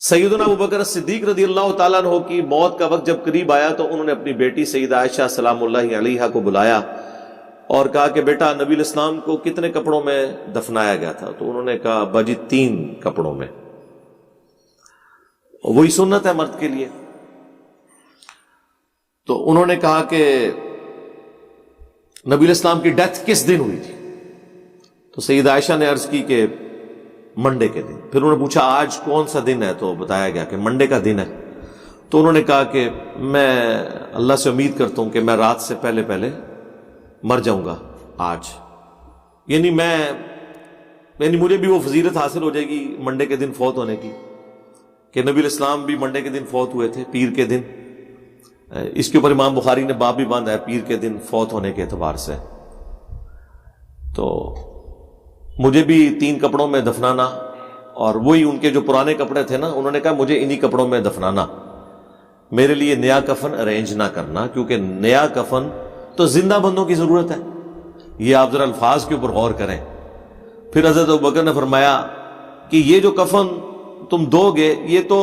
سیدنا ابوبکر صدیق رضی اللہ تعالیٰ عنہ کی موت کا وقت جب قریب آیا تو انہوں نے اپنی بیٹی سیدہ عائشہ سلام اللہ علیہا کو بلایا اور کہا کہ بیٹا نبی الاسلام کو کتنے کپڑوں میں دفنایا گیا تھا؟ تو انہوں نے کہا ابا جی 3 کپڑوں میں، وہی سنت ہے مرد کے لیے۔ تو انہوں نے کہا کہ نبی الاسلام کی ڈیتھ کس دن ہوئی تھی؟ تو سیدہ عائشہ نے عرض کی کہ منڈے کے دن۔ پھر انہوں نے پوچھا آج کون سا دن ہے؟ تو بتایا گیا کہ منڈے کا دن ہے۔ تو انہوں نے کہا کہ میں اللہ سے امید کرتا ہوں کہ میں رات سے پہلے پہلے مر جاؤں گا آج، یعنی مجھے بھی وہ فضیلت حاصل ہو جائے گی منڈے کے دن فوت ہونے کی، کہ نبی الاسلام بھی منڈے کے دن فوت ہوئے تھے، پیر کے دن۔ اس کے اوپر امام بخاری نے باب بھی باندھا ہے پیر کے دن فوت ہونے کے اعتبار سے۔ تو مجھے بھی 3 کپڑوں میں دفنانا، اور وہی ان کے جو پرانے کپڑے تھے نا، انہوں نے کہا مجھے انہی کپڑوں میں دفنانا، میرے لیے نیا کفن ارینج نہ کرنا، کیونکہ نیا کفن تو زندہ بندوں کی ضرورت ہے۔ یہ آپ ذرا الفاظ کے اوپر غور کریں۔ پھر حضرت ابوبکر نے فرمایا کہ یہ جو کفن تم دو گے یہ تو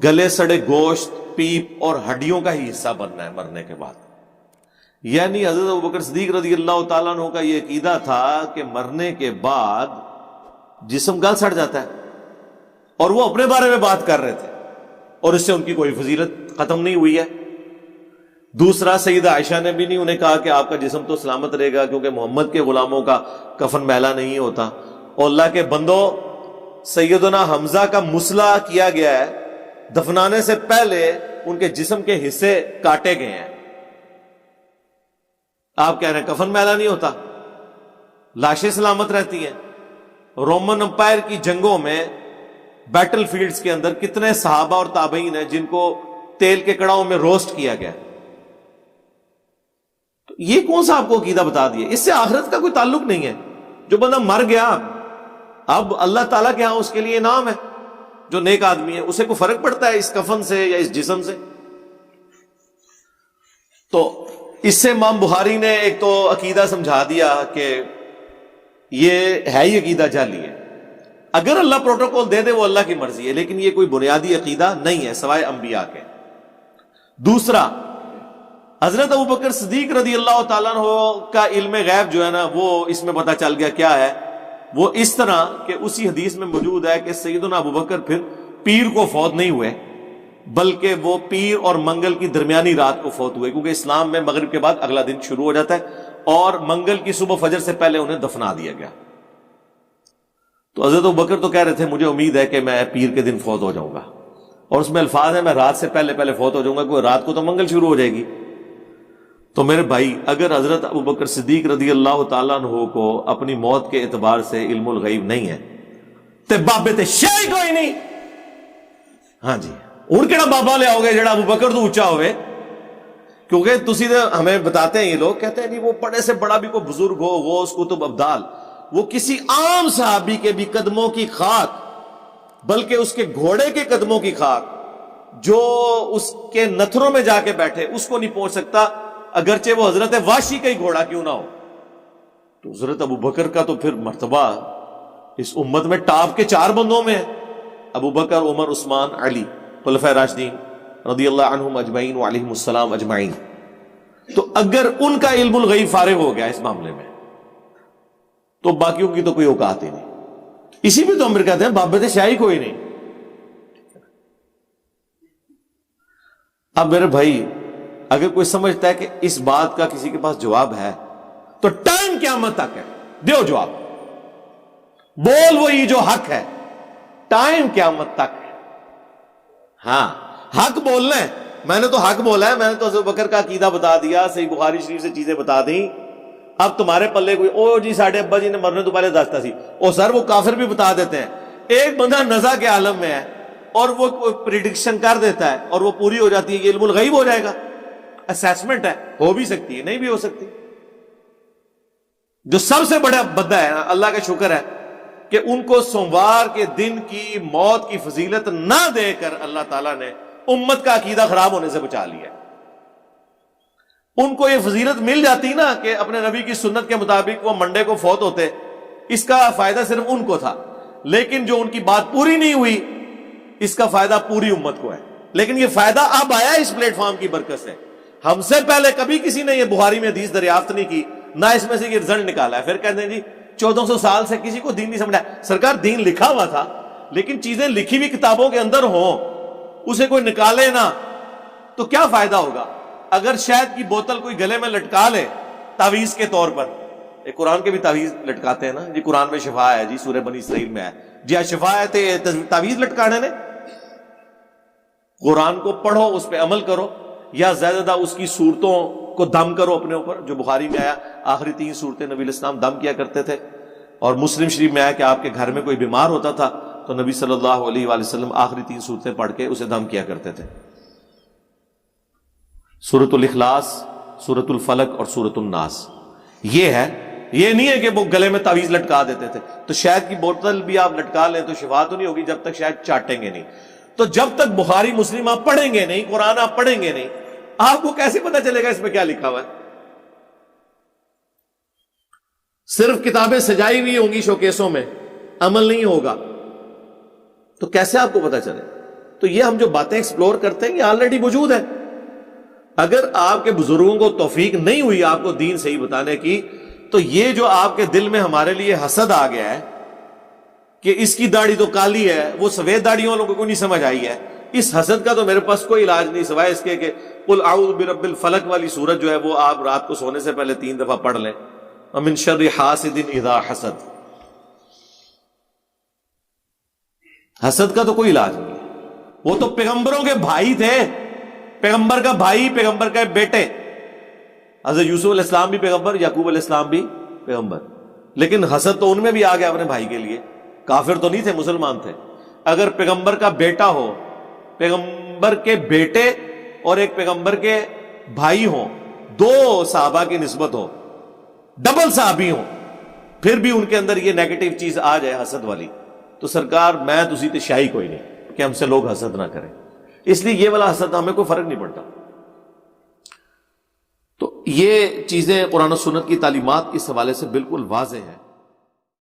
گلے سڑے گوشت، پیپ اور ہڈیوں کا ہی حصہ بننا ہے مرنے کے بعد۔ یعنی حضرت ابوبکر صدیق رضی اللہ تعالیٰ عنہ کا یہ عقیدہ تھا کہ مرنے کے بعد جسم گل سڑ جاتا ہے، اور وہ اپنے بارے میں بات کر رہے تھے، اور اس سے ان کی کوئی فضیلت ختم نہیں ہوئی ہے۔ دوسرا، سیدہ عائشہ نے بھی نہیں انہیں کہا کہ آپ کا جسم تو سلامت رہے گا، کیونکہ محمد کے غلاموں کا کفن میلا نہیں ہوتا۔ اور اللہ کے بندوں، سیدنا حمزہ کا مسلح کیا گیا ہے، دفنانے سے پہلے ان کے جسم کے حصے کاٹے گئے ہیں۔ آپ کہہ رہے ہیں کفن میلا نہیں ہوتا، لاشیں سلامت رہتی ہیں۔ رومن امپائر کی جنگوں میں، بیٹل فیلڈز کے اندر کتنے صحابہ اور تابعین ہیں جن کو تیل کے کڑاؤں میں روسٹ کیا گیا۔ تو یہ کون سا آپ کو عقیدہ بتا دیا؟ اس سے آخرت کا کوئی تعلق نہیں ہے۔ جو بندہ مر گیا اب اللہ تعالیٰ کے ہاں اس کے لیے انعام ہے، جو نیک آدمی ہے اسے کوئی فرق پڑتا ہے اس کفن سے یا اس جسم سے؟ تو اس سے امام بخاری نے ایک تو عقیدہ سمجھا دیا کہ یہ ہے ہی عقیدہ جعلی ہے، اگر اللہ پروٹوکول دے دے وہ اللہ کی مرضی ہے، لیکن یہ کوئی بنیادی عقیدہ نہیں ہے سوائے انبیاء کے۔ دوسرا، حضرت ابوبکر صدیق رضی اللہ تعالیٰ عنہ کا علم غیب جو ہے نا، وہ اس میں پتہ چل گیا کیا ہے، وہ اس طرح کہ اسی حدیث میں موجود ہے کہ سیدنا ابوبکر پھر پیر کو فوت نہیں ہوئے، بلکہ وہ پیر اور منگل کی درمیانی رات کو فوت ہوئے، کیونکہ اسلام میں مغرب کے بعد اگلا دن شروع ہو جاتا ہے، اور منگل کی صبح فجر سے پہلے انہیں دفنا دیا گیا۔ تو حضرت ابوبکر تو کہہ رہے تھے مجھے امید ہے کہ میں پیر کے دن فوت ہو جاؤں گا، اور اس میں الفاظ ہے میں رات سے پہلے پہلے فوت ہو جاؤں گا، کوئی رات کو تو منگل شروع ہو جائے گی۔ تو میرے بھائی، اگر حضرت ابوبکر صدیق رضی اللہ تعالیٰ عنہ کو اپنی موت کے اعتبار سے علم الغیب نہیں ہے تے بابے تے شے کوئی نہیں۔ ہاں جی، ہن کیڑا بابا لے آؤ گے جڑا ابوبکر تو اونچا ہوئے؟ کیونکہ تسی ہمیں بتاتے ہیں، یہ لوگ کہتے ہیں نہیں وہ بڑے سے بڑا بھی کوئی بزرگ ہو، غوث قطب ابدال، وہ کسی عام صحابی کے بھی قدموں کی خاک، بلکہ اس کے گھوڑے کے قدموں کی خاک جو اس کے نتھروں میں جا کے بیٹھے اس کو نہیں پہنچ سکتا، اگرچہ وہ حضرت واشی کا ہی گھوڑا کیوں نہ ہو۔ تو حضرت ابوبکر کا تو پھر مرتبہ اس امت میں ٹاپ کے 4 بندوں میں ہے، ابوبکر، عمر، عثمان، علی، خلفائے راشدین رضی اللہ عنہم اجمعین وعلیہم السلام اجمعین۔ تو اگر ان کا علم الغیب فارغ ہو گیا اس معاملے میں تو باقیوں کی تو کوئی اوقات ہی نہیں۔ اسی بھی تو ہم کہتے ہیں بابت شاہی کوئی نہیں۔ اب میرے بھائی، اگر کوئی سمجھتا ہے کہ اس بات کا کسی کے پاس جواب ہے تو ٹائم قیامت تک ہے، دیو جواب، بول وہی جو حق ہے، ٹائم قیامت تک ہے۔ ہاں، حق بولنا ہے، میں نے تو حق بولا ہے، میں نے تو حضرت بکر کا عقیدہ بتا دیا، صحیح بخاری شریف سے چیزیں بتا دیں۔ اب تمہارے پلے کوئی او جی ساڈے ابا جی نے مرنے تو پہلے دستا سی، او سر وہ کافر بھی بتا دیتے ہیں۔ ایک بندہ نزا کے عالم میں ہے اور وہ پریڈکشن کر دیتا ہے اور وہ پوری ہو جاتی ہے، یہ علم الغیب ہو جائے گا؟ اسیسمنٹ ہے، ہو بھی سکتی ہے، نہیں بھی ہو سکتی۔ جو سب سے بڑا بندہ ہے، اللہ کا شکر ہے کہ ان کو سوموار کے دن کی موت کی فضیلت نہ دے کر اللہ تعالیٰ نے امت کا عقیدہ خراب ہونے سے بچا لیا۔ ان کو یہ فضیلت مل جاتی نا کہ اپنے نبی کی سنت کے مطابق وہ منڈے کو فوت ہوتے، اس کا فائدہ صرف ان کو تھا، لیکن جو ان کی بات پوری نہیں ہوئی اس کا فائدہ پوری امت کو ہے، لیکن یہ فائدہ اب آیا اس پلیٹ فارم کی برکت سے۔ ہم سے پہلے کبھی کسی نے یہ بخاری میں حدیث دریافت نہیں کی، نہ اس میں سے یہ رزلٹ نکالا ہے، پھر کہتے ہیں جی 1400 سال سے کسی کو دین نہیں سمجھا۔ سرکار دین لکھا ہوا تھا، لیکن چیزیں لکھی ہوئی کتابوں کے اندر ہوں، اسے کوئی نکالے نہ تو کیا فائدہ ہوگا؟ اگر شہد کی بوتل کوئی گلے میں لٹکا لے تعویذ کے طور پر، ایک قرآن کے بھی تعویذ لٹکاتے ہیں نا جی، قرآن میں شفا ہے جی، سورہ بنی اسرائیل میں ہے جی، شفا ہے تو تعویذ لٹکانے نے؟ قرآن کو پڑھو، اس پہ عمل کرو، یا زیادہ اس کی صورتوں کو دم کرو اپنے اوپر، جو بخاری میں آیا آخری 3 صورتیں نبی علیہ السلام دم کیا کرتے تھے، اور مسلم شریف میں آیا کہ آپ کے گھر میں کوئی بیمار ہوتا تھا تو نبی صلی اللہ علیہ وآلہ وسلم آخری 3 صورتیں پڑھ کے اسے دم کیا کرتے تھے، سورۃ الاخلاص، سورۃ الفلق اور سورۃ الناس۔ یہ ہے، یہ نہیں ہے کہ وہ گلے میں تعویذ لٹکا دیتے تھے۔ تو شہد کی بوتل بھی آپ لٹکا لیں تو شفا تو نہیں ہوگی جب تک شہد چاٹیں گے نہیں۔ تو جب تک بخاری مسلم آپ پڑھیں گے نہیں، قرآن آپ پڑھیں گے نہیں، آپ کو کیسے پتا چلے گا اس میں کیا لکھا ہوا ہے؟ صرف کتابیں سجائی ہوئی ہوں گی شوکیسوں میں، عمل نہیں ہوگا، تو کیسے آپ کو پتا چلے؟ تو یہ ہم جو باتیں ایکسپلور کرتے ہیں یہ آلریڈی موجود ہے۔ اگر آپ کے بزرگوں کو توفیق نہیں ہوئی آپ کو دین صحیح بتانے کی، تو یہ جو آپ کے دل میں ہمارے لیے حسد آ گیا ہے کہ اس کی داڑھی تو کالی ہے، وہ سفید داڑھیوں والوں کو نہیں سمجھ آئی ہے، اس حسد کا تو میرے پاس کوئی علاج نہیں سوائے اس کے کہ قل اعوذ برب الفلق والی سورت جو ہے وہ آپ رات کو سونے سے پہلے 3 دفعہ پڑھ لیں، ومن شر حاسد اذا حسد۔ حسد کا تو کوئی علاج نہیں ہے، وہ تو پیغمبروں کے بھائی تھے، پیغمبر کا بھائی، پیغمبر کا بیٹے، حضرت یوسف علیہ السلام بھی پیغمبر، یعقوب علیہ السلام بھی پیغمبر، لیکن حسد تو ان میں بھی آ گیا اپنے بھائی کے لیے۔ کافر تو نہیں تھے، مسلمان تھے۔ اگر پیغمبر کا بیٹا ہو، پیغمبر کے بیٹے اور ایک پیغمبر کے بھائی ہوں، 2 صحابہ کی نسبت ہو، ڈبل صحابی ہوں، پھر بھی ان کے اندر یہ نیگیٹو چیز آ جائے حسد والی، تو سرکار میں تسی تے شاہی کوئی نہیں کہ ہم سے لوگ حسد نہ کریں۔ اس لیے یہ والا حسد ہمیں کوئی فرق نہیں پڑتا۔ تو یہ چیزیں قرآن و سنت کی تعلیمات اس حوالے سے بالکل واضح ہیں۔